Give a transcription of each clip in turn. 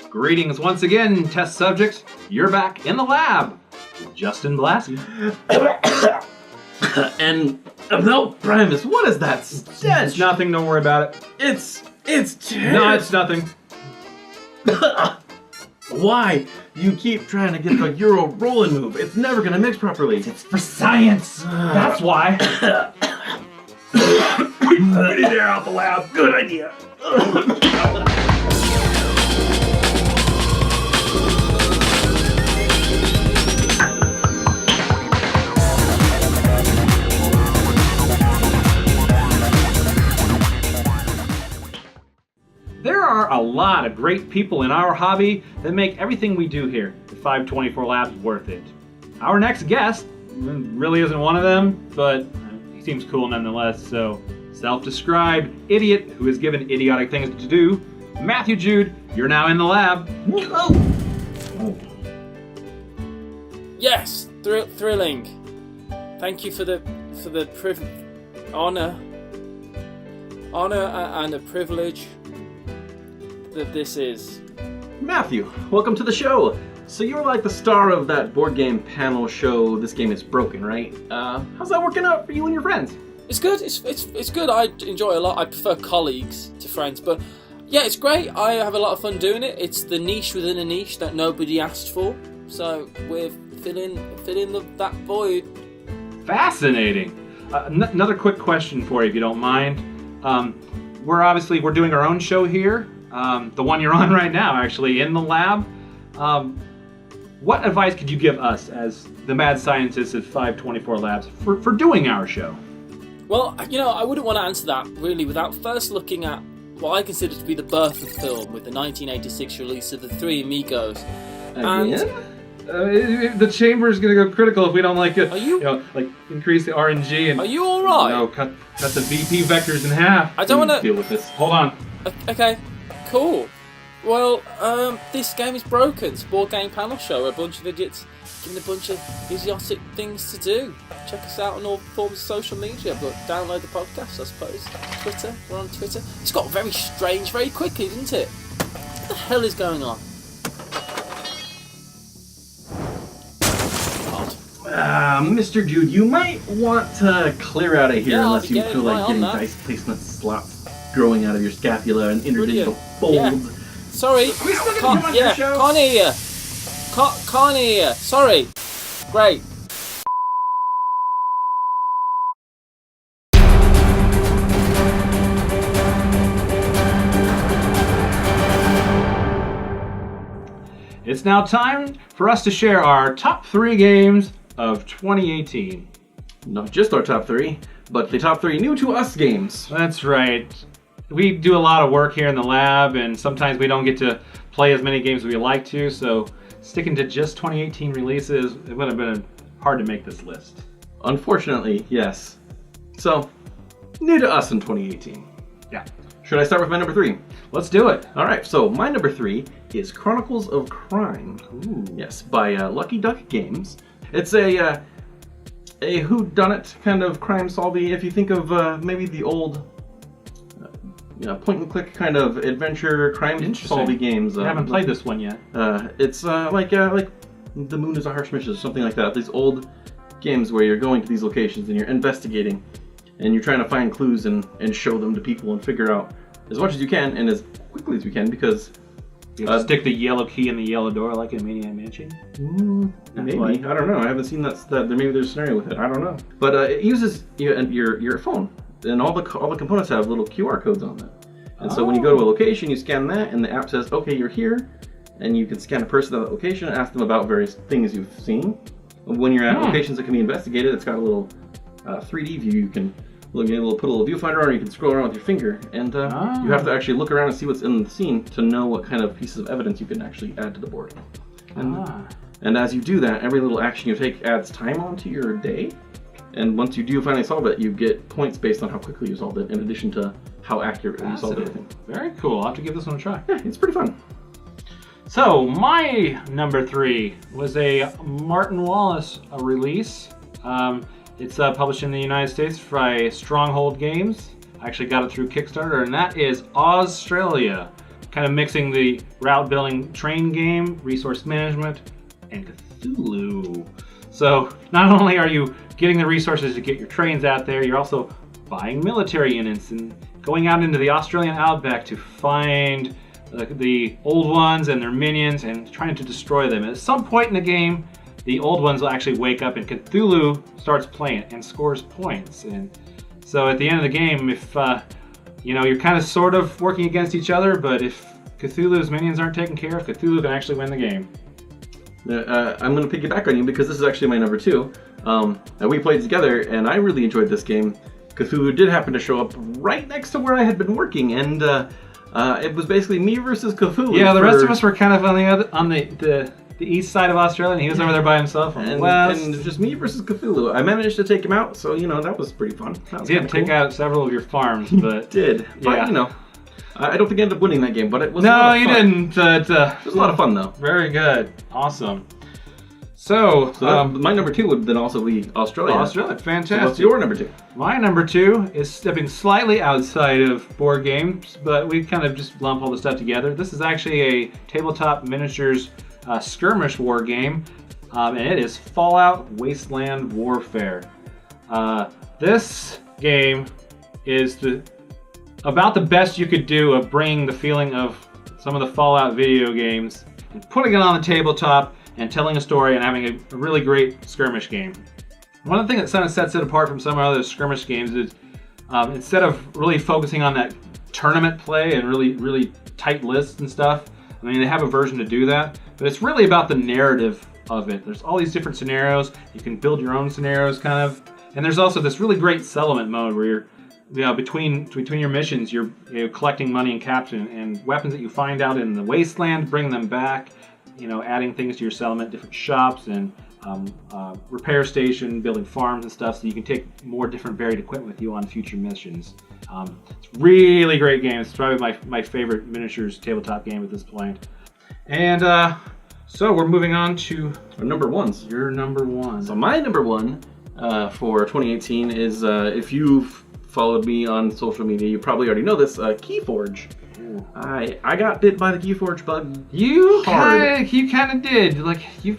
Greetings once again, test subjects. You're back in the lab with Justin Blassie. And no, Primus, what is that stench? It's nothing, don't worry about it. It's terrible. No, it's nothing. Why? You keep trying to get the Euro rolling move. It's never gonna mix properly. It's for science. That's why. Get air out the lab. Good idea. There are a lot of great people in our hobby that make everything we do here at 524 Labs worth it. Our next guest really isn't one of them, but he seems cool nonetheless, so self-described idiot who is given idiotic things to do, Matthew Jude, you're now in the lab. Yes, thrilling. Thank you for the honor and the privilege that this is. Matthew, welcome to the show. So you're like the star of that board game panel show, This Game Is Broken, right? How's that working out for you and your friends? It's good. It's good. I enjoy it a lot. I prefer colleagues to friends, but yeah, it's great. I have a lot of fun doing it. It's the niche within a niche that nobody asked for, so we're filling that void. Fascinating. Another quick question for you, if you don't mind. We're doing our own show here. The one you're on right now, actually, in the lab. What advice could you give us as the mad scientists at 524 Labs for doing our show? Well, I wouldn't want to answer that really without first looking at what I consider to be the birth of film with the 1986 release of The Three Amigos. The chamber is going to go critical if we don't like it. Are you? Increase the RNG and. Are you all right? No, cut the VP vectors in half. I don't want to deal with this. Hold on. Okay, cool. Well, this game is broken. It's a board game panel show. We're a bunch of idiots giving a bunch of idiotic things to do. Check us out on all forms of social media, but download the podcast, I suppose. Twitter, we're on Twitter. It's got very strange very quickly, didn't it? What the hell is going on? Mr. Jude, you might want to clear out of here unless you feel like getting dice placement slots growing out of your scapula and interdigital folds. Yeah. Sorry. Can't hear. Can't hear. Sorry. Great. It's now time for us to share our top 3 games of 2018. Not just our top 3, but the top 3 new to us games. That's right. We do a lot of work here in the lab, and sometimes we don't get to play as many games as we like to, so sticking to just 2018 releases, it would have been hard to make this list. Unfortunately, yes. So, new to us in 2018. Yeah. Should I start with my number 3? Let's do it. Alright, so my number 3 is Chronicles of Crime. Ooh. Yes, by Lucky Duck Games. It's a whodunit kind of crime solving. If you think of maybe the old point and click kind of adventure crime solving games. I haven't played this one yet. It's like The Moon is a Harsh Mistress, something like that. These old games where you're going to these locations and you're investigating and you're trying to find clues and show them to people and figure out as much as you can and as quickly as you can, because you stick the yellow key in the yellow door like in Maniac Mansion? Maybe. I don't know. I haven't seen that. Maybe there's a scenario with it. I don't know. But it uses your phone, and all the components have little QR codes on them. And so when you go to a location, you scan that, and the app says, "Okay, you're here," and you can scan a person at that location and ask them about various things you've seen. When you're at locations that can be investigated, it's got a little 3D view. You can put a little viewfinder on, or you can scroll around with your finger, and you have to actually look around and see what's in the scene to know what kind of pieces of evidence you can actually add to the board. And as you do that, every little action you take adds time onto your day. And once you do finally solve it, you get points based on how quickly you solved it, in addition to how accurately you solved everything. Very cool. I'll have to give this one a try. Yeah, it's pretty fun. So my number 3 was a Martin Wallace release. It's published in the United States by Stronghold Games. I actually got it through Kickstarter, and that is Australia. Kind of mixing the route building train game, resource management, and Cthulhu. So not only are you getting the resources to get your trains out there, you're also buying military units and going out into the Australian outback to find the old ones and their minions and trying to destroy them. And at some point in the game, the old ones will actually wake up and Cthulhu starts playing and scores points. And so at the end of the game, if you're kind of sort of working against each other, but if Cthulhu's minions aren't taken care of, Cthulhu can actually win the game. I'm going to piggyback on you because this is actually my number 2. We played together, and I really enjoyed this game. Cthulhu did happen to show up right next to where I had been working, and it was basically me versus Cthulhu. Yeah, the rest of us were kind of on the east side of Australia, and he was over there by himself on the west. And just me versus Cthulhu. I managed to take him out, so that was pretty fun. He did take out several of your farms, but did. But I don't think I ended up winning that game, but it was no, you didn't. It was a lot of fun though. Very good, awesome. So my number 2 would then also be Australia. Australia, fantastic. So what's your number 2? My number 2 is stepping slightly outside of board games, but we kind of just lump all the stuff together. This is actually a tabletop miniatures skirmish war game, and it is Fallout Wasteland Warfare. This game is about the best you could do of bringing the feeling of some of the Fallout video games and putting it on the tabletop and telling a story and having a really great skirmish game. One of the things that kind of sets it apart from some other skirmish games is instead of really focusing on that tournament play and really tight lists and stuff, I mean, they have a version to do that, but it's really about the narrative of it. There's all these different scenarios. You can build your own scenarios kind of, and there's also this really great settlement mode where you're between your missions, you're collecting money and caps and weapons that you find out in the wasteland, bring them back, adding things to your settlement, different shops and repair station, building farms and stuff, so you can take more different varied equipment with you on future missions. It's a really great game. It's probably my favorite miniatures tabletop game at this point. And so we're moving on to our number 1s. Your number 1. So my number 1 for 2018 is, if you've followed me on social media, you probably already know this, Keyforge. I got bit by the Keyforge bug. You kind of did. Like, you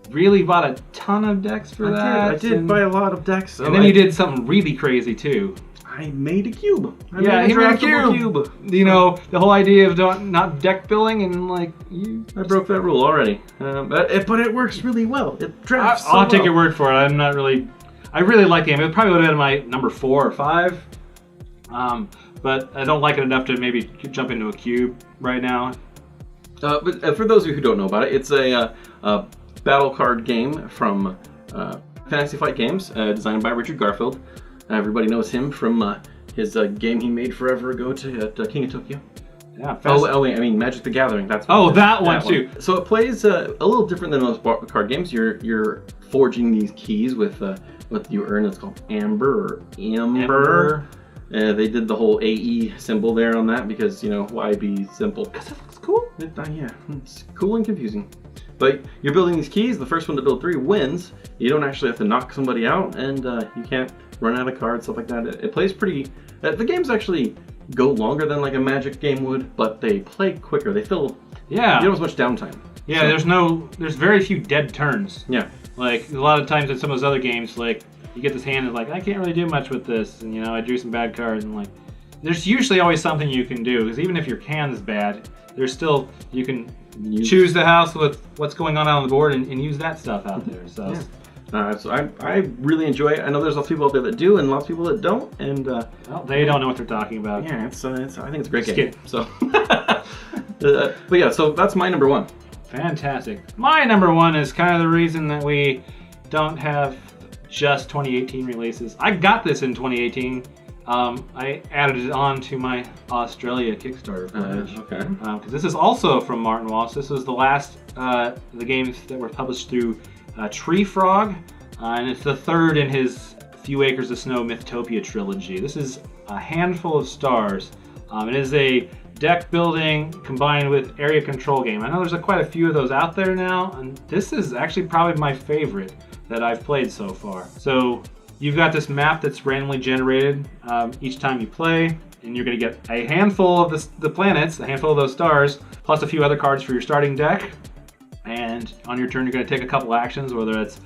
really bought a ton of decks for that. I did buy a lot of decks. And then you did something really crazy too. I made a cube. He made a cube. The whole idea of not deck building and I broke that rule already. But it works really well. It drafts. I'll take your word for it. I really like the game. It probably would have been my number 4 or 5. But I don't like it enough to maybe jump into a cube right now. But for those of you who don't know about it, it's a battle card game from Fantasy Flight Games, designed by Richard Garfield. Everybody knows him from his game he made forever ago to King of Tokyo. Yeah. I mean Magic the Gathering. That's that one too. So it plays a little different than most card games. You're forging these keys with what you earn. It's called Amber. They did the whole AE symbol there on that because, why be simple? Because it looks cool. It's cool and confusing. But you're building these keys. The first one to build 3 wins. You don't actually have to knock somebody out, and you can't run out of cards, stuff like that. It plays pretty... the games actually go longer than like a Magic game would, but they play quicker. They feel... Yeah. You don't have as much downtime. Yeah, so, there's very few dead turns. Yeah. Like, a lot of times in some of those other games, like, you get this hand and I can't really do much with this, and I drew some bad cards, and there's usually always something you can do, because even if your hand's bad, there's still, you can choose the house with what's going on the board and use that stuff out there, so. Yeah. So I really enjoy it. I know there's lots of people out there that do and lots of people that don't, and well, they don't know what they're talking about. Yeah, I think it's a great game. So, but yeah, so that's my number 1. Fantastic. My number 1 is kind of the reason that we don't have just 2018 releases. I got this in 2018. I added it on to my Australia Kickstarter pledge. Okay. Because this is also from Martin Wallace. This was the last the games that were published through Tree Frog, and it's the 3rd in his Few Acres of Snow Mythotopia trilogy. This is A Handful of Stars. It is a deck building combined with area control game. I know there's quite a few of those out there now, and this is actually probably my favorite that I've played so far. So you've got this map that's randomly generated each time you play, and you're going to get a handful of the planets, a handful of those stars, plus a few other cards for your starting deck. And on your turn, you're going to take a couple actions, whether it's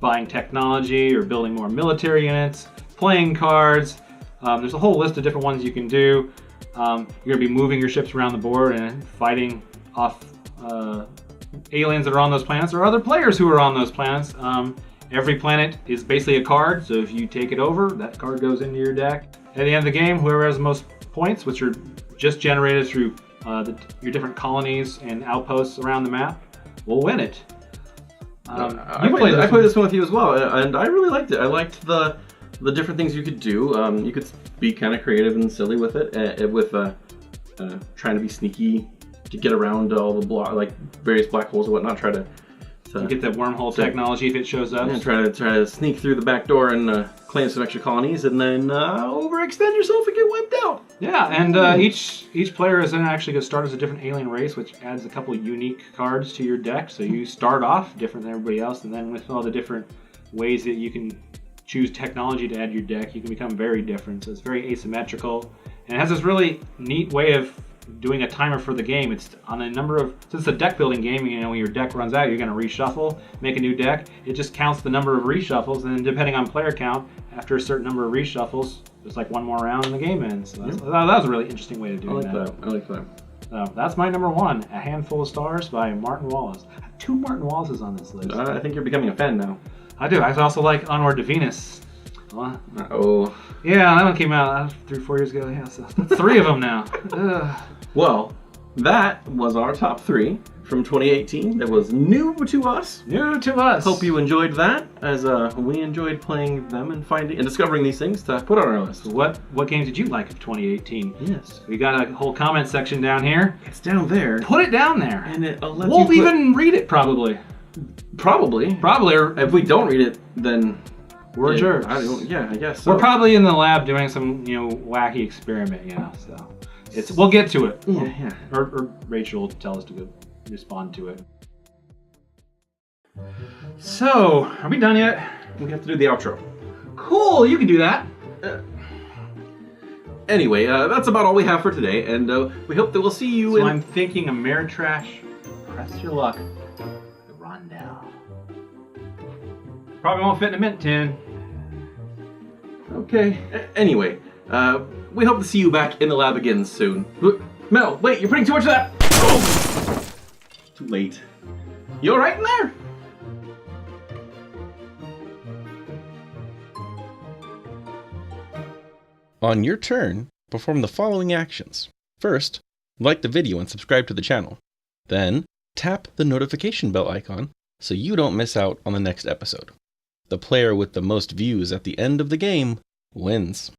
buying technology or building more military units, playing cards. There's a whole list of different ones you can do. You're going to be moving your ships around the board and fighting off aliens that are on those planets or other players who are on those planets. Every planet is basically a card, so if you take it over, that card goes into your deck. At the end of the game, whoever has the most points, which are just generated through your different colonies and outposts around the map, will win it. I played this one with you as well, and I really liked it. I liked the different things you could do. You could be kind of creative and silly with it, with trying to be sneaky to get around all the various black holes and whatnot. Try to you get that wormhole technology if it shows up. And try to sneak through the back door and claim some extra colonies, and then overextend yourself and get wiped out. Yeah, and each player is then actually going to start as a different alien race, which adds a couple of unique cards to your deck. So you start off different than everybody else, and then with all the different ways that you can choose technology to add to your deck, you can become very different. So it's very asymmetrical, and it has this really neat way of doing a timer for the game. It's on a number of, since it's a deck building game, you know, when your deck runs out, you're going to reshuffle, make a new deck. It just counts the number of reshuffles, and then depending on player count, after a certain number of reshuffles, there's like one more round and the game ends. So that was a really interesting way to do that. I like that. So that's my number one, A Handful of Stars by Martin Wallace. I have 2 Martin Wallaces on this list. I think you're becoming a fan now. I do. I also like Onward to Venus. Oh. Yeah, that one came out 3 or 4 years ago. Yeah, so that's 3 of them now. Well, that was our top 3 from 2018. That was new to us. New to us. Hope you enjoyed that, as we enjoyed playing them and finding and discovering these things to put on our list. What games did you like of 2018? Yes. We got a whole comment section down here. It's down there. Put it down there. And we'll even read it probably. Probably. Or if we don't read it, then we're jerks. I guess so. We're probably in the lab doing some, wacky experiment, so we'll get to it. Yeah. Or Rachel will tell us to go respond to it. So, are we done yet? We have to do the outro. Cool, you can do that. Anyway, that's about all we have for today, and we hope that we'll see you I'm thinking Ameritrash, press your luck. The Rondell. Probably won't fit in a mint tin. Okay. Anyway, we hope to see you back in the lab again soon. Mel, wait, you're putting too much of that. Oh! Too late. You all right in there? On your turn, perform the following actions. First, like the video and subscribe to the channel. Then, tap the notification bell icon so you don't miss out on the next episode. The player with the most views at the end of the game wins.